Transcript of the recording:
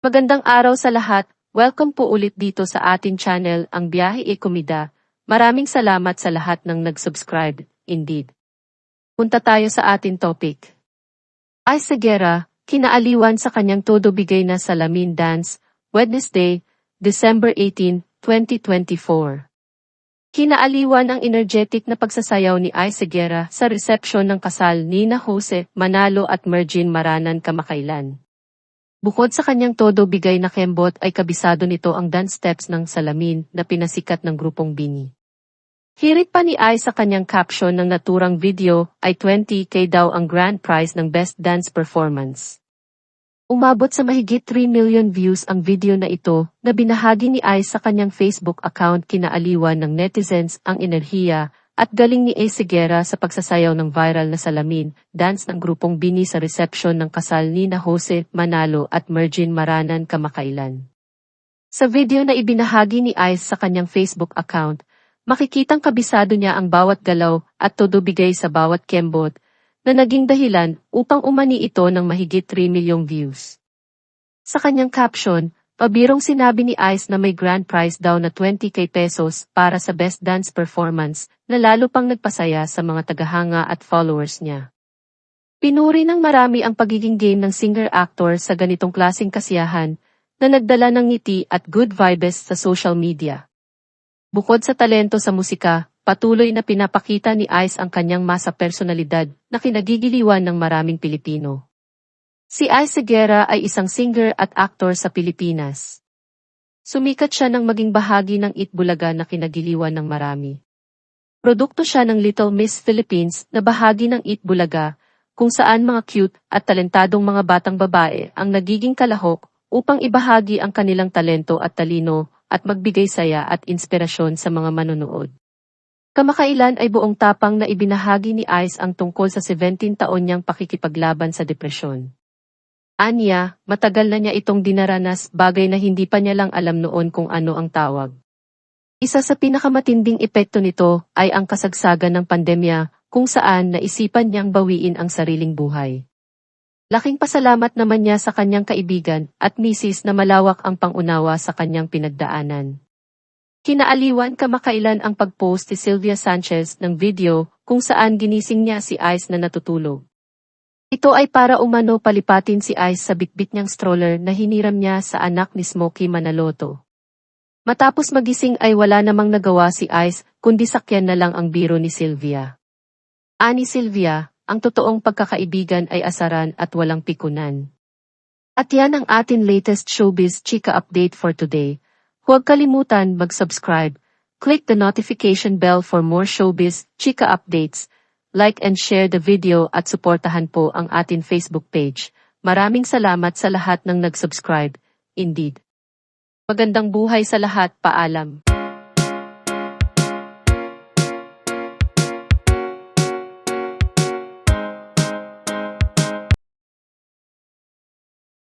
Magandang araw sa lahat. Welcome po ulit dito sa ating channel, Ang Biyahe e Komida. Maraming salamat sa lahat ng nag-subscribe. Indeed. Punta tayo sa ating topic. Ice Seguera, kinaaliwan sa kanyang todo bigay na salamin dance, Wednesday, December 18, 2024. Kinaaliwan ang energetic na pagsasayaw ni Ice Seguera sa resepsyon ng kasal ni na Jose Manalo at Mergin Maranan kamakailan. Bukod sa kanyang todo bigay na kembot ay kabisado nito ang dance steps ng salamin na pinasikat ng grupong BINI. Hirit pa ni Ice sa kanyang caption ng naturang video ay 20K daw ang grand prize ng Best Dance Performance. Umabot sa mahigit 3 million views ang video na ito na binahagi ni Ice sa kanyang Facebook account. Kinaaliwan ng netizens ang enerhiya at galing ni Ice Seguera sa pagsasayaw ng viral na salamin dance ng grupong BINI sa resepsyon ng kasal ni na Jose Manalo at Mergin Maranan kamakailan. Sa video na ibinahagi ni Ice sa kanyang Facebook account, makikitang kabisado niya ang bawat galaw at todo bigay sa bawat kembot na naging dahilan upang umani ito ng mahigit 3 milyong views. Sa kanyang caption, pabirong sinabi ni Ice na may grand prize daw na 20K pesos para sa Best Dance Performance na lalo pang nagpasaya sa mga tagahanga at followers niya. Pinuri ng marami ang pagiging game ng singer-actor sa ganitong klaseng kasiyahan na nagdala ng ngiti at good vibes sa social media. Bukod sa talento sa musika, patuloy na pinapakita ni Ice ang kanyang masa personalidad na kinagigiliwan ng maraming Pilipino. Si Ice Seguera ay isang singer at actor sa Pilipinas. Sumikat siya nang maging bahagi ng Itbulaga na kinagiliwan ng marami. Produkto siya ng Little Miss Philippines na bahagi ng Itbulaga, kung saan mga cute at talentadong mga batang babae ang nagiging kalahok upang ibahagi ang kanilang talento at talino at magbigay saya at inspirasyon sa mga manonood. Kamakailan ay buong tapang na ibinahagi ni Ice ang tungkol sa 17 taon niyang pakikipaglaban sa depresyon. Aniya, matagal na niya itong dinaranas, bagay na hindi pa niya lang alam noon kung ano ang tawag. Isa sa pinakamatinding epekto nito ay ang kasagsagan ng pandemya, kung saan naisipan niyang bawiin ang sariling buhay. Laking pasalamat naman niya sa kanyang kaibigan at misis na malawak ang pangunawa sa kanyang pinagdaanan. Kinaaliwan kamakailan ang pag-post ni Sylvia Sanchez ng video kung saan ginising niya si Ice na natutulog. Ito ay para umano palipatin si Ice sa bitbit niyang stroller na hiniram niya sa anak ni Smokey Manaloto. Matapos magising ay wala namang nagawa si Ice kundi sakyan na lang ang biro ni Sylvia. Ani Sylvia, ang totoong pagkakaibigan ay asaran at walang pikunan. At yan ang atin latest showbiz chika update for today. Huwag kalimutan mag-subscribe, click the notification bell for more showbiz, chika updates, like and share the video at suportahan po ang atin Facebook page. Maraming salamat sa lahat ng nag-subscribe. Indeed. Magandang buhay sa lahat, paalam.